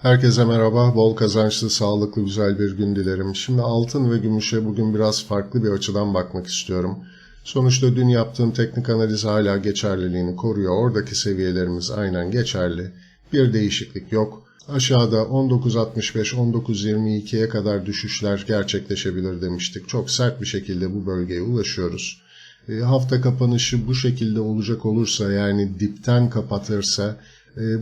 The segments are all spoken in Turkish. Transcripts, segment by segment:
Herkese merhaba, bol kazançlı, sağlıklı, güzel bir gün dilerim. Şimdi altın ve gümüşe bugün biraz farklı bir açıdan bakmak istiyorum. Sonuçta dün yaptığım teknik analiz hala geçerliliğini koruyor. Oradaki seviyelerimiz aynen geçerli. Bir değişiklik yok. Aşağıda 19.65-19.22'ye kadar düşüşler gerçekleşebilir demiştik. Çok sert bir şekilde bu bölgeye ulaşıyoruz. Hafta kapanışı bu şekilde olacak olursa, yani dipten kapatırsa,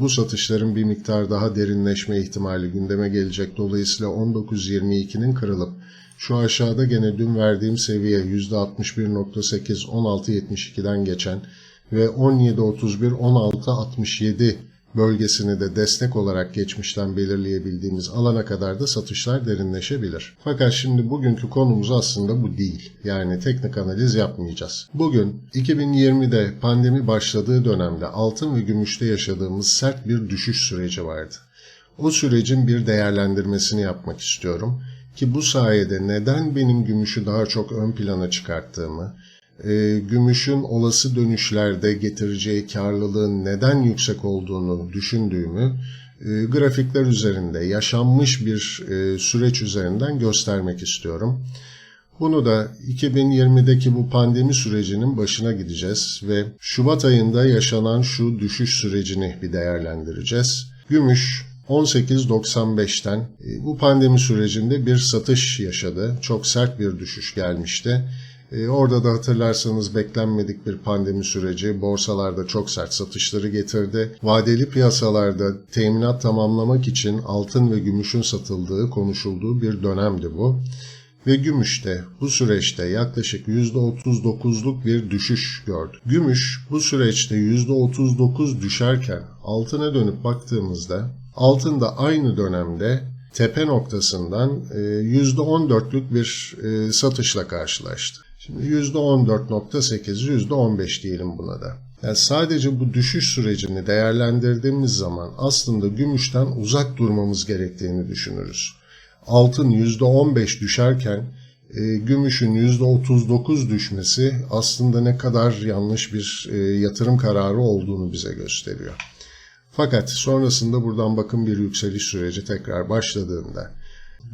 bu satışların bir miktar daha derinleşme ihtimali gündeme gelecek. Dolayısıyla 19.22'nin kırılıp şu aşağıda gene dün verdiğim seviye %61.8 16.72'den geçen ve 17.31-16.67 bölgesini de destek olarak geçmişten belirleyebildiğimiz alana kadar da satışlar derinleşebilir. Fakat şimdi bugünkü konumuz aslında bu değil. Yani teknik analiz yapmayacağız. Bugün 2020'de pandemi başladığı dönemde altın ve gümüşte yaşadığımız sert bir düşüş süreci vardı. O sürecin bir değerlendirmesini yapmak istiyorum ki bu sayede neden benim gümüşü daha çok ön plana çıkarttığımı, gümüşün olası dönüşlerde getireceği karlılığın neden yüksek olduğunu düşündüğümü grafikler üzerinde yaşanmış bir süreç üzerinden göstermek istiyorum. Bunu da 2020'deki bu pandemi sürecinin başına gideceğiz ve Şubat ayında yaşanan şu düşüş sürecini bir değerlendireceğiz. Gümüş 18.95'ten bu pandemi sürecinde bir satış yaşadı. Çok sert bir düşüş gelmişti. Orada da hatırlarsanız beklenmedik bir pandemi süreci borsalarda çok sert satışları getirdi. Vadeli piyasalarda teminat tamamlamak için altın ve gümüşün satıldığı konuşulduğu bir dönemdi bu. Ve gümüşte bu süreçte yaklaşık %39'luk bir düşüş gördü. Gümüş bu süreçte %39 düşerken altına dönüp baktığımızda altın da aynı dönemde tepe noktasından %14'lük bir satışla karşılaştı. Şimdi %14.8, %15 diyelim buna da. Yani sadece bu düşüş sürecini değerlendirdiğimiz zaman aslında gümüşten uzak durmamız gerektiğini düşünürüz. Altın %15 düşerken gümüşün %39 düşmesi aslında ne kadar yanlış bir yatırım kararı olduğunu bize gösteriyor. Fakat sonrasında buradan bakın bir yükseliş süreci tekrar başladığında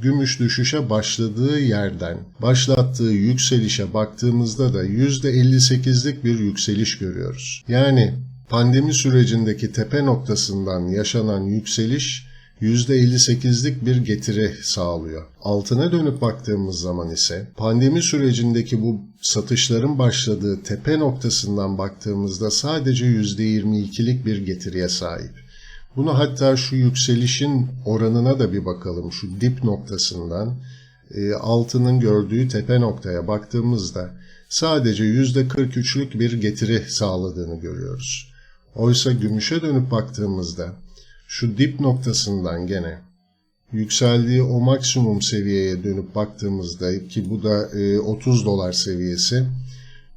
gümüş düşüşe başladığı yerden başlattığı yükselişe baktığımızda da %58'lik bir yükseliş görüyoruz. Yani pandemi sürecindeki tepe noktasından yaşanan yükseliş %58'lik bir getiri sağlıyor. Altına dönüp baktığımız zaman ise pandemi sürecindeki bu satışların başladığı tepe noktasından baktığımızda sadece %22'lik bir getiriye sahip. Bunu hatta şu yükselişin oranına da bir bakalım. Şu dip noktasından altının gördüğü tepe noktaya baktığımızda sadece %43'lük bir getiri sağladığını görüyoruz. Oysa gümüşe dönüp baktığımızda şu dip noktasından gene yükseldiği o maksimum seviyeye dönüp baktığımızda ki bu da 30 dolar seviyesi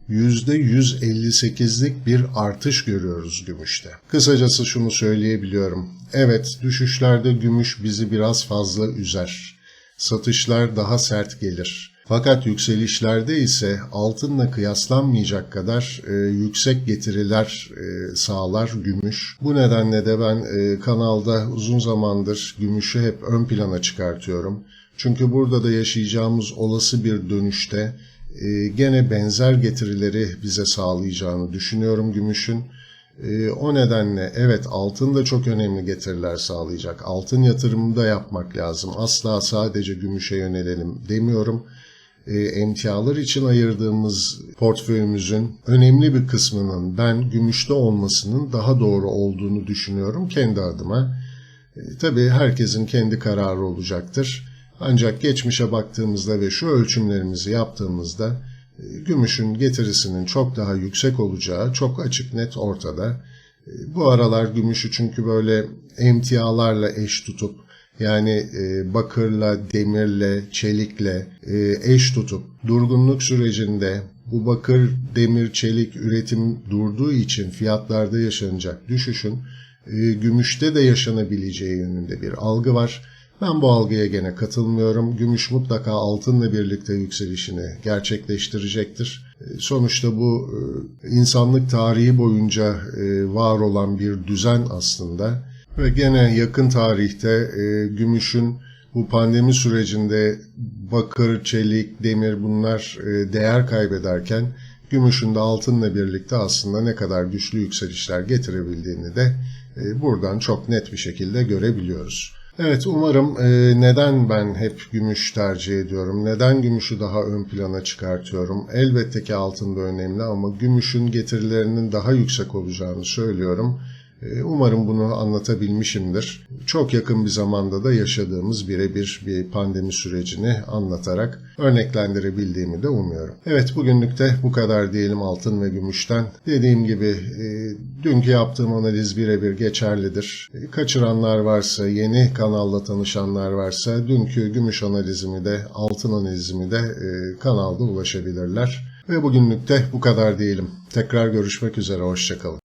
%158'lik bir artış görüyoruz gümüşte. Kısacası şunu söyleyebiliyorum. Evet, düşüşlerde gümüş bizi biraz fazla üzer. Satışlar daha sert gelir. Fakat yükselişlerde ise altınla kıyaslanmayacak kadar yüksek getiriler sağlar gümüş. Bu nedenle de ben kanalda uzun zamandır gümüşü hep ön plana çıkartıyorum. Çünkü burada da yaşayacağımız olası bir dönüşte gene benzer getirileri bize sağlayacağını düşünüyorum gümüşün. O nedenle evet, altın da çok önemli getiriler sağlayacak. Altın yatırımı da yapmak lazım. Asla sadece gümüşe yönelelim demiyorum. Emtialar için ayırdığımız portföyümüzün önemli bir kısmının ben gümüşte olmasının daha doğru olduğunu düşünüyorum kendi adıma. Tabii herkesin kendi kararı olacaktır. Ancak geçmişe baktığımızda ve şu ölçümlerimizi yaptığımızda gümüşün getirisinin çok daha yüksek olacağı çok açık net ortada. Bu aralar gümüşü çünkü böyle emtialarla eş tutup yani bakırla, demirle, çelikle eş tutup durgunluk sürecinde bu bakır, demir, çelik üretim durduğu için fiyatlarda yaşanacak düşüşün gümüşte de yaşanabileceği yönünde bir algı var. Ben bu algıya gene katılmıyorum. Gümüş mutlaka altınla birlikte yükselişini gerçekleştirecektir. Sonuçta bu insanlık tarihi boyunca var olan bir düzen aslında. Ve gene yakın tarihte gümüşün bu pandemi sürecinde bakır, çelik, demir bunlar değer kaybederken gümüşün de altınla birlikte aslında ne kadar güçlü yükselişler getirebildiğini de buradan çok net bir şekilde görebiliyoruz. Evet, umarım neden ben hep gümüş tercih ediyorum, neden gümüşü daha ön plana çıkartıyorum. Elbette ki altın da önemli ama gümüşün getirilerinin daha yüksek olacağını söylüyorum. Umarım bunu anlatabilmişimdir. Çok yakın bir zamanda da yaşadığımız birebir bir pandemi sürecini anlatarak örneklendirebildiğimi de umuyorum. Evet, bugünlük de bu kadar diyelim altın ve gümüşten. Dediğim gibi dünkü yaptığım analiz birebir geçerlidir. Kaçıranlar varsa, yeni kanalla tanışanlar varsa dünkü gümüş analizimi de altın analizimi de kanalda ulaşabilirler. Ve bugünlük de bu kadar diyelim. Tekrar görüşmek üzere, hoşça kalın.